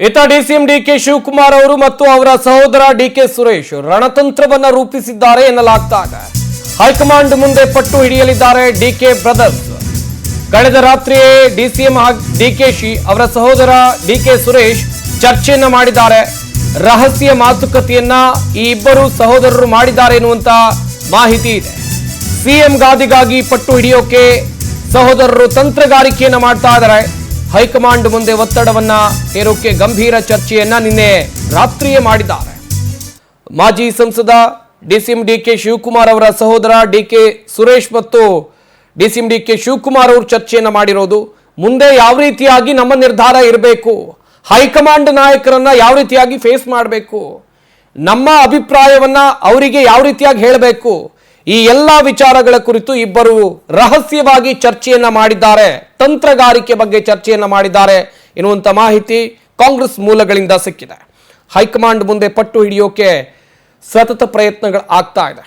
ಇತ್ತ DCM DK Shivakumar ಅವರು ಮತ್ತು ಅವರ ಸಹೋದರ ಡಿಕೆ ಸುರೇಶ್ ರಣತಂತ್ರವನ್ನ ರೂಪಿಸಿದ್ದಾರೆ ಎನ್ನಲಾಗ್ತಾ ಇದೆ. ಹೈಕಮಾಂಡ್ ಮುಂದೆ ಪಟ್ಟು ಹಿಡಿಯಲಿದ್ದಾರೆ ಡಿಕೆ ಬ್ರದರ್ಸ್. ಕಳೆದ ರಾತ್ರಿಯೇ ಡಿಸಿಎಂ ಡಿಕೆಶಿ ಅವರ ಸಹೋದರ ಡಿಕೆ ಸುರೇಶ್ ಚರ್ಚೆಯನ್ನ ಮಾಡಿದ್ದಾರೆ. ರಹಸ್ಯ ಮಾತುಕತೆಯನ್ನ ಈ ಇಬ್ಬರು ಸಹೋದರರು ಮಾಡಿದ್ದಾರೆ ಎನ್ನುವಂತ ಮಾಹಿತಿ ಇದೆ. ಸಿಎಂ ಗಾದಿಗಾಗಿ ಪಟ್ಟು ಹಿಡಿಯೋಕೆ ಸಹೋದರರು ತಂತ್ರಗಾರಿಕೆಯನ್ನ ಮಾಡ್ತಾ ಇದ್ದಾರೆ. ಹೈಕಮಾಂಡ್ ಮುಂದೆ ಒತ್ತಡವನ್ನ ಹೇರೋಕೆ ಗಂಭೀರ ಚರ್ಚೆಯನ್ನ ನಿನ್ನೆ ರಾತ್ರಿಯೇ ಮಾಡಿದ್ದಾರೆ. ಮಾಜಿ ಸಂಸದ ಡಿಸಿಎಂ ಡಿಕೆ ಶಿವಕುಮಾರ್ ಅವರ ಸಹೋದರ ಡಿಕೆ ಸುರೇಶ್ ಮತ್ತು ಡಿಸಿಎಂ ಡಿಕೆ ಶಿವಕುಮಾರ್ ಅವರು ಚರ್ಚೆಯನ್ನ ಮಾಡಿರೋದು. ಮುಂದೆ ಯಾವ ರೀತಿಯಾಗಿ ನಮ್ಮ ನಿರ್ಧಾರ ಇರಬೇಕು, ಹೈಕಮಾಂಡ್ ನಾಯಕರನ್ನ ಯಾವ ರೀತಿಯಾಗಿ ಫೇಸ್ ಮಾಡಬೇಕು, ನಮ್ಮ ಅಭಿಪ್ರಾಯವನ್ನ ಅವರಿಗೆ ಯಾವ ರೀತಿಯಾಗಿ ಹೇಳಬೇಕು, ಈ ಎಲ್ಲಾ ವಿಚಾರಗಳ ಕುರಿತು ಇಬ್ಬರು ರಹಸ್ಯವಾಗಿ ಚರ್ಚೆಯನ್ನ ಮಾಡಿದ್ದಾರೆ. ತಂತ್ರಗಾರಿಕೆ ಬಗ್ಗೆ ಚರ್ಚೆಯನ್ನ ಮಾಡಿದ್ದಾರೆ ಎನ್ನುವಂತ ಮಾಹಿತಿ ಕಾಂಗ್ರೆಸ್ ಮೂಲಗಳಿಂದ ಸಿಕ್ಕಿದೆ. ಹೈಕಮಾಂಡ್ ಮುಂದೆ ಪಟ್ಟು ಹಿಡಿಯೋಕೆ ಸತತ ಪ್ರಯತ್ನಗಳು ಆಗ್ತಾ ಇದೆ.